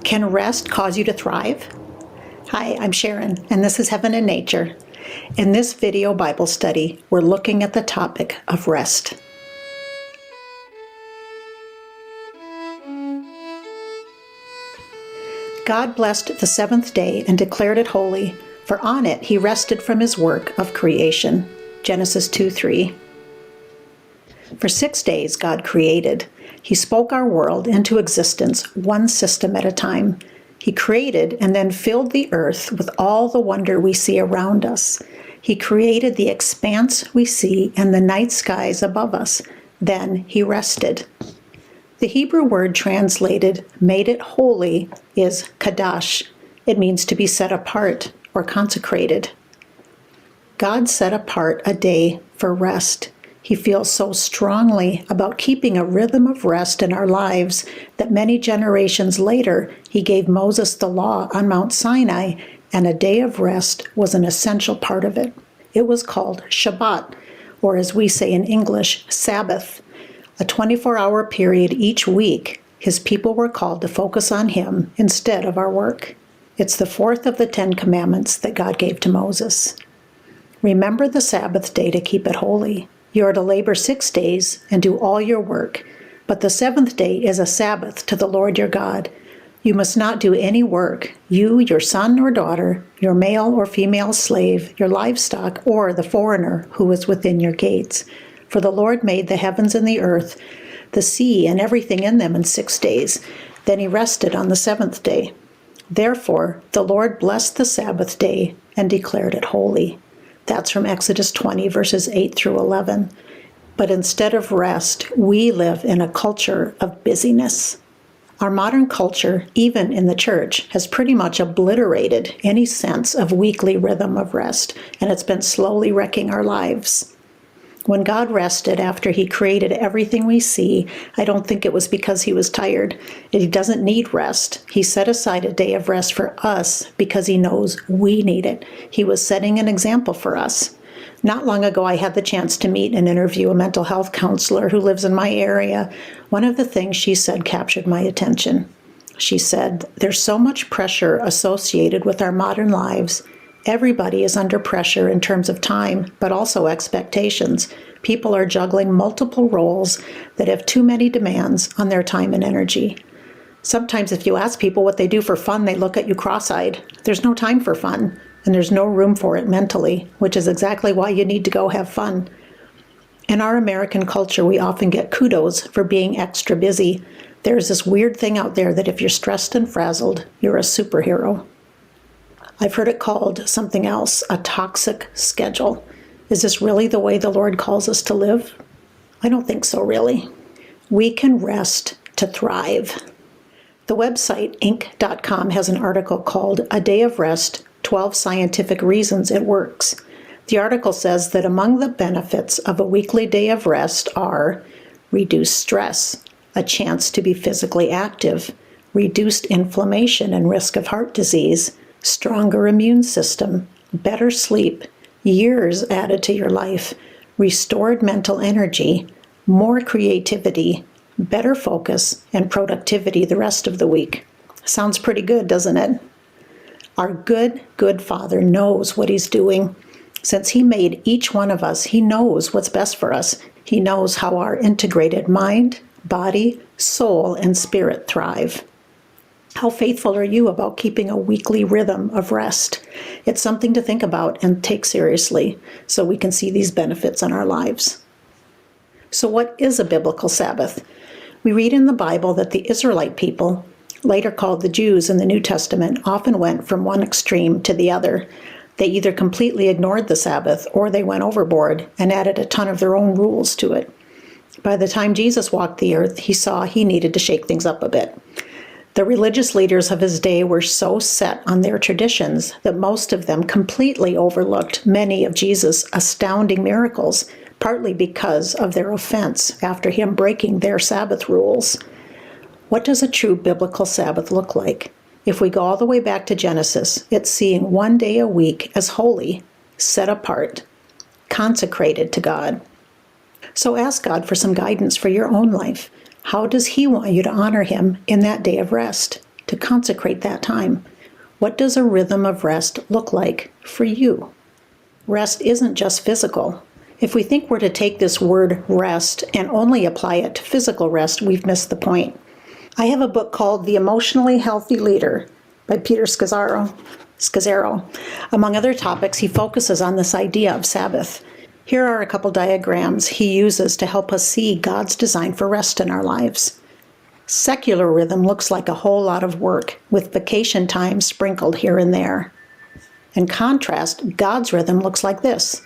Can rest cause you to thrive? Hi, I'm Sharon, and this is Heaven in Nature. In this video Bible study, we're looking at the topic of rest. God blessed the seventh day and declared it holy, for on it he rested from his work of creation. Genesis 2:3. For 6 days God created. He spoke our world into existence, one system at a time. He created and then filled the earth with all the wonder we see around us. He created the expanse we see and the night skies above us. Then he rested. The Hebrew word translated, made it holy, is kadash. It means to be set apart or consecrated. God set apart a day for rest. He feels so strongly about keeping a rhythm of rest in our lives that many generations later, he gave Moses the law on Mount Sinai, and a day of rest was an essential part of it. It was called Shabbat, or as we say in English, Sabbath. A 24-hour period each week, his people were called to focus on him instead of our work. It's the fourth of the 10 commandments that God gave to Moses. Remember the Sabbath day to keep it holy. You are to labor 6 days and do all your work, but the seventh day is a Sabbath to the Lord your God. You must not do any work, you, your son or daughter, your male or female slave, your livestock, or the foreigner who is within your gates. For the Lord made the heavens and the earth, the sea and everything in them in 6 days. Then he rested on the seventh day. Therefore, the Lord blessed the Sabbath day and declared it holy. That's from Exodus 20, verses 8 through 11. But instead of rest, we live in a culture of busyness. Our modern culture, even in the church, has pretty much obliterated any sense of weekly rhythm of rest, and it's been slowly wrecking our lives. When God rested after he created everything we see, I don't think it was because he was tired. He doesn't need rest. He set aside a day of rest for us because he knows we need it. He was setting an example for us. Not long ago, I had the chance to meet and interview a mental health counselor who lives in my area. One of the things she said captured my attention. She said, "There's so much pressure associated with our modern lives. Everybody is under pressure in terms of time, but also expectations. People are juggling multiple roles that have too many demands on their time and energy. Sometimes if you ask people what they do for fun, they look at you cross-eyed. There's no time for fun, and there's no room for it mentally, which is exactly why you need to go have fun." In our American culture, we often get kudos for being extra busy. There's this weird thing out there that if you're stressed and frazzled, you're a superhero. I've heard it called something else, a toxic schedule. Is this really the way the Lord calls us to live? I don't think so, really. We can rest to thrive. The website Inc.com has an article called A Day of Rest, 12 Scientific Reasons It Works. The article says that among the benefits of a weekly day of rest are reduced stress, a chance to be physically active, reduced inflammation and risk of heart disease, stronger immune system, better sleep, years added to your life, restored mental energy, more creativity, better focus, and productivity the rest of the week. Sounds pretty good, doesn't it? Our good Father knows what he's doing. Since he made each one of us, he knows what's best for us. He knows how our integrated mind, body, soul, and spirit thrive. How faithful are you about keeping a weekly rhythm of rest? It's something to think about and take seriously so we can see these benefits in our lives. So what is a biblical Sabbath? We read in the Bible that the Israelite people, later called the Jews in the New Testament, often went from one extreme to the other. They either completely ignored the Sabbath or they went overboard and added a ton of their own rules to it. By the time Jesus walked the earth, he saw he needed to shake things up a bit. The religious leaders of his day were so set on their traditions that most of them completely overlooked many of Jesus' astounding miracles, partly because of their offense after him breaking their Sabbath rules. What does a true biblical Sabbath look like? If we go all the way back to Genesis, it's seeing one day a week as holy, set apart, consecrated to God. So ask God for some guidance for your own life. How does he want you to honor him in that day of rest? to consecrate that time. What does a rhythm of rest look like for you? Rest isn't just physical. If we think we're to take this word rest and only apply it to physical rest, we've missed the point. I have a book called The Emotionally Healthy Leader by Peter Scazzero. Among other topics, he focuses on this idea of Sabbath. Here are a couple diagrams he uses to help us see God's design for rest in our lives. Secular rhythm looks like a whole lot of work, with vacation time sprinkled here and there. In contrast, God's rhythm looks like this.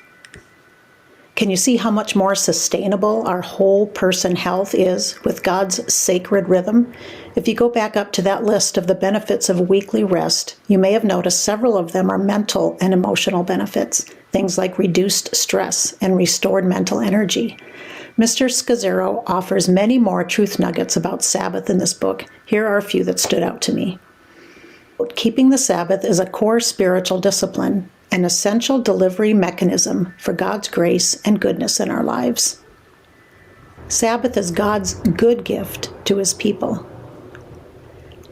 Can you see how much more sustainable our whole person health is with God's sacred rhythm? If you go back up to that list of the benefits of weekly rest, you may have noticed several of them are mental and emotional benefits, things like reduced stress and restored mental energy. Mr. Scazzero offers many more truth nuggets about Sabbath in this book. Here are a few that stood out to me. Keeping the Sabbath is a core spiritual discipline, an essential delivery mechanism for God's grace and goodness in our lives. Sabbath is God's good gift to his people.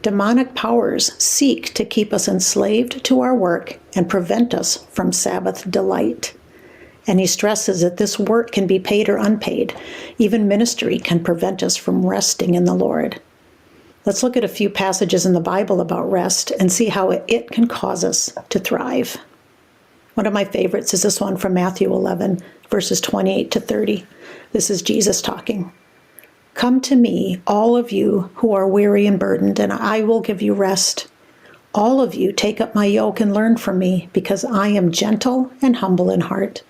Demonic powers seek to keep us enslaved to our work and prevent us from Sabbath delight. And he stresses that this work can be paid or unpaid. Even ministry can prevent us from resting in the Lord. Let's look at a few passages in the Bible about rest and see how it can cause us to thrive. One of my favorites is this one from Matthew 11, verses 28 to 30. This is Jesus talking. Come to me, all of you who are weary and burdened, and I will give you rest. All of you take up my yoke and learn from me, because I am gentle and humble in heart,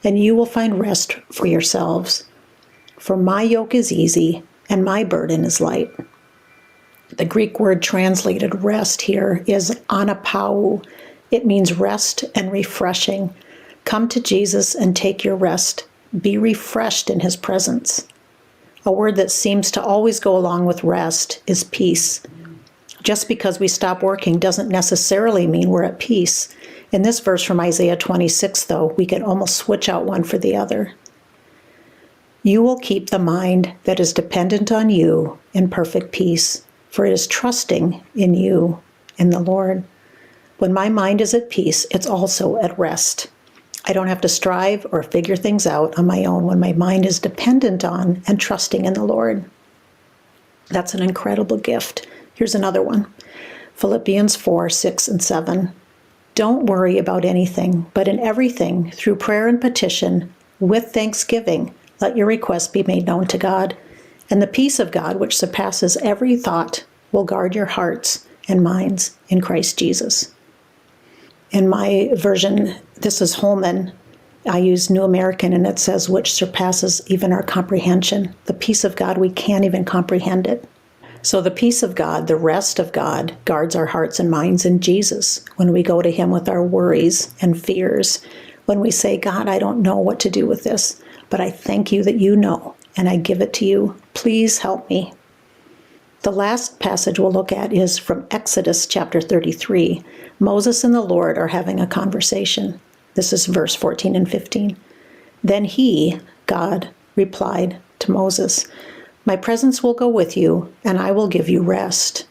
and you will find rest for yourselves. For my yoke is easy, and my burden is light. The Greek word translated rest here is anapau. It means rest and refreshing. Come to Jesus and take your rest. Be refreshed in his presence. A word that seems to always go along with rest is peace. Just because we stop working doesn't necessarily mean we're at peace. In this verse from Isaiah 26, though, we can almost switch out one for the other. You will keep the mind that is dependent on you in perfect peace, for it is trusting in you, in the Lord. When my mind is at peace, it's also at rest. I don't have to strive or figure things out on my own when my mind is dependent on and trusting in the Lord. That's an incredible gift. Here's another one. Philippians 4, 6, and 7. Don't worry about anything, but in everything, through prayer and petition, with thanksgiving, let your requests be made known to God. And the peace of God, which surpasses every thought, will guard your hearts and minds in Christ Jesus. In my version, this is Holman. I use New American, and it says, which surpasses even our comprehension. The peace of God, we can't even comprehend it. So the peace of God, the rest of God, guards our hearts and minds in Jesus. When we go to him with our worries and fears, when we say, God, I don't know what to do with this, but I thank you that you know, and I give it to you. Please help me. The last passage we'll look at is from Exodus chapter 33. Moses and the Lord are having a conversation. This is verse 14 and 15. Then he, God, replied to Moses, my presence will go with you, and I will give you rest.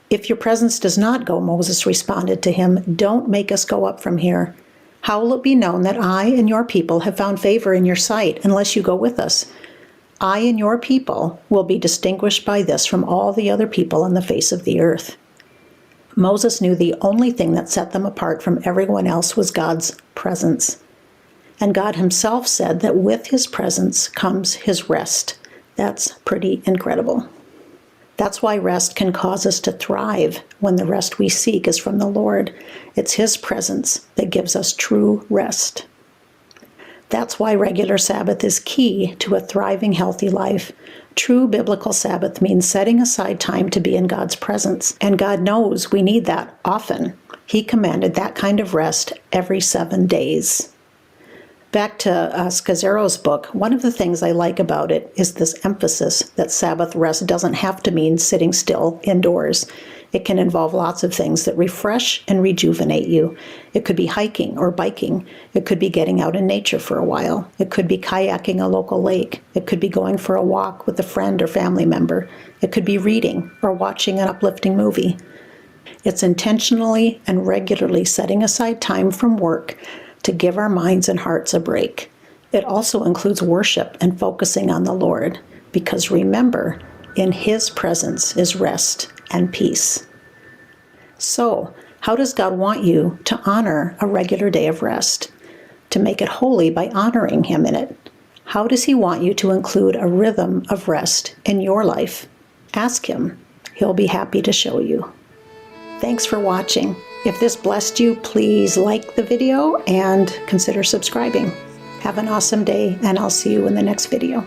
If your presence does not go, Moses responded to him, don't make us go up from here. How will it be known that I and your people have found favor in your sight unless you go with us? I and your people will be distinguished by this from all the other people on the face of the earth. Moses knew the only thing that set them apart from everyone else was God's presence. And God himself said that with his presence comes his rest. That's pretty incredible. That's why rest can cause us to thrive when the rest we seek is from the Lord. It's his presence that gives us true rest. That's why regular Sabbath is key to a thriving, healthy life. True biblical Sabbath means setting aside time to be in God's presence, and God knows we need that often. He commanded that kind of rest every 7 days. Back to Scazzero's book, one of the things I like about it is this emphasis that Sabbath rest doesn't have to mean sitting still indoors. It can involve lots of things that refresh and rejuvenate you. It could be hiking or biking. It could be getting out in nature for a while. It could be kayaking a local lake. It could be going for a walk with a friend or family member. It could be reading or watching an uplifting movie. It's intentionally and regularly setting aside time from work to give our minds and hearts a break. It also includes worship and focusing on the Lord, because remember, in His presence is rest and peace. So, how does God want you to honor a regular day of rest? To make it holy by honoring Him in it? How does He want you to include a rhythm of rest in your life? Ask Him. He'll be happy to show you. Thanks for watching. If this blessed you, please like the video and consider subscribing. Have an awesome day, and I'll see you in the next video.